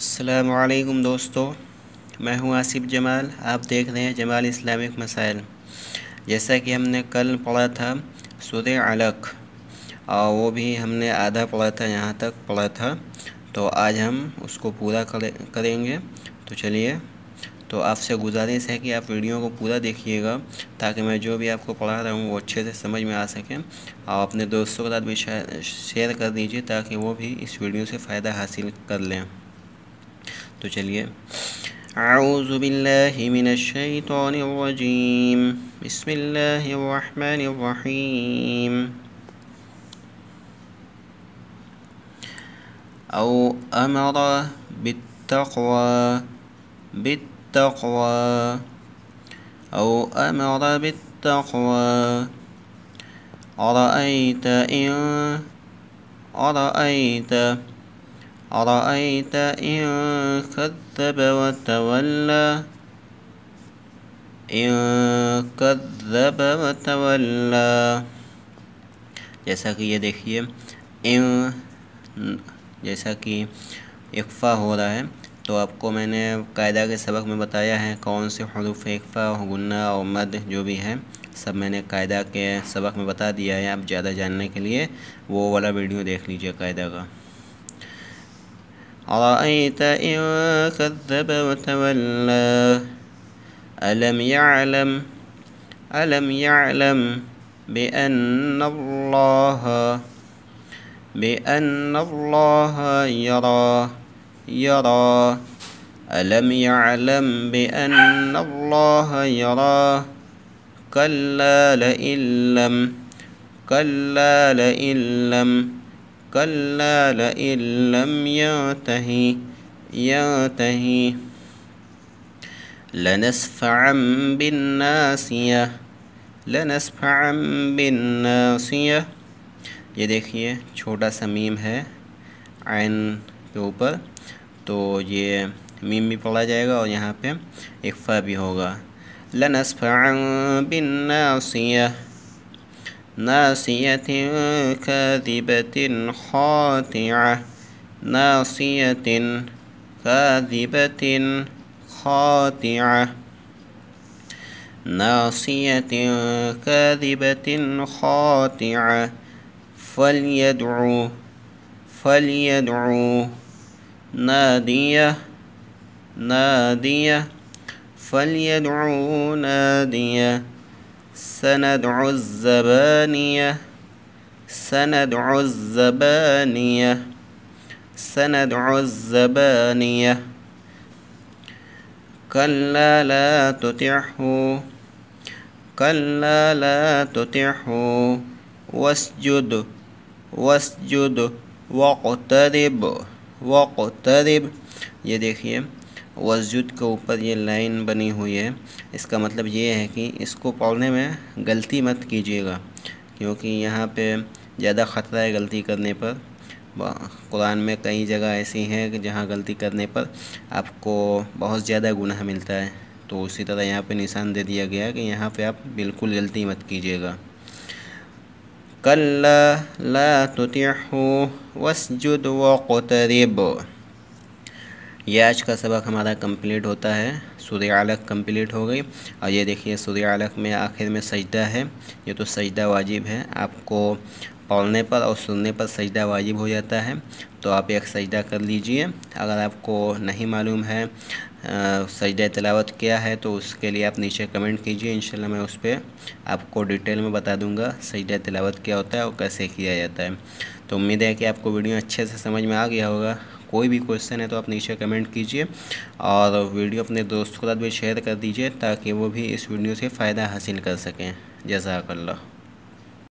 السلام علیکم دوستو، میں ہوں آصف جمال۔ آپ دیکھ رہے ہیں جمال اسلامک مسائل۔ جیسا کہ ہم نے کل پڑھا تھا سورہ علق، اور وہ بھی ہم نے آدھا پڑھا تھا، یہاں تک پڑھا تھا، تو آج ہم اس کو پورا کریں گے۔ تو چلیے، تو آپ سے گزارش ہے کہ آپ ویڈیو کو پورا دیکھیے گا تاکہ میں جو بھی آپ کو پڑھا رہا ہوں وہ اچھے سے سمجھ میں آ سکیں، اور اپنے دوستوں کے ساتھ بھی شیئر کر دیجیے تاکہ وہ بھی اس ویڈیو سے فائدہ حاصل کر لیں۔ تو چلیے، اعوذ باللہ من الشیطان الرجیم، بسم اللہ الرحمن الرحیم۔ او امر بالتقوی او امر بالتقوی أرأيت إن كذب وتولى۔ جیسا کہ یہ دیکھیے، جیسا کہ اخفا ہو رہا ہے، تو آپ کو میں نے قاعدہ کے سبق میں بتایا ہے کون سے حروف اخفا، غنہ اور مد جو بھی ہے سب میں نے قاعدہ کے سبق میں بتا دیا ہے۔ آپ زیادہ جاننے کے لیے وہ والا ویڈیو دیکھ لیجئے قاعدہ کا۔ أرأيت إن كذب وتولى ألم يعلم بأن الله يرى ألم يعلم بأن الله يرى كلا لئن لم ينته لنسفعا بالناصية۔ یہ دیکھیے، چھوٹا سا میم ہے عین کے اوپر، تو یہ میم بھی پڑھا جائے گا اور یہاں پہ اخفا بھی ہوگا۔ لنسفعا بالناصية ناصية كاذبة خاطعة فليدعو ناديه سندع الزبانية كلا لا تطعه واسجد واقترب۔ یہ دیکھیے، وسجد کے اوپر یہ لائن بنی ہوئی ہے، اس کا مطلب یہ ہے کہ اس کو پڑھنے میں غلطی مت کیجیے گا، کیونکہ یہاں پہ زیادہ خطرہ ہے غلطی کرنے پر۔ قرآن میں کئی جگہ ایسی ہیں کہ جہاں غلطی کرنے پر آپ کو بہت زیادہ گناہ ملتا ہے، تو اسی طرح یہاں پہ نشان دے دیا گیا کہ یہاں پہ آپ بالکل غلطی مت کیجیے گا۔ کلا لا تطعه واسجد واقترب۔ یہ آج کا سبق ہمارا کمپلیٹ ہوتا ہے، سورہ علق کمپلیٹ ہو گئی۔ اور یہ دیکھیے سورہ علق میں آخر میں سجدہ ہے، یہ تو سجدہ واجب ہے، آپ کو پڑھنے پر اور سننے پر سجدہ واجب ہو جاتا ہے، تو آپ ایک سجدہ کر لیجئے۔ اگر آپ کو نہیں معلوم ہے سجدہ تلاوت کیا ہے تو اس کے لیے آپ نیچے کمنٹ کیجئے، انشاءاللہ میں اس پہ آپ کو ڈیٹیل میں بتا دوں گا سجدہ تلاوت کیا ہوتا ہے اور کیسے کیا جاتا ہے۔ تو امید ہے کہ آپ کو ویڈیو اچھے سے سمجھ میں آ گیا ہوگا۔ کوئی بھی کوشچن ہے تو آپ نیچے کمنٹ کیجئے، اور ویڈیو اپنے دوستوں کے ساتھ بھی شیئر کر دیجئے تاکہ وہ بھی اس ویڈیو سے فائدہ حاصل کر سکیں۔ جزاک اللہ۔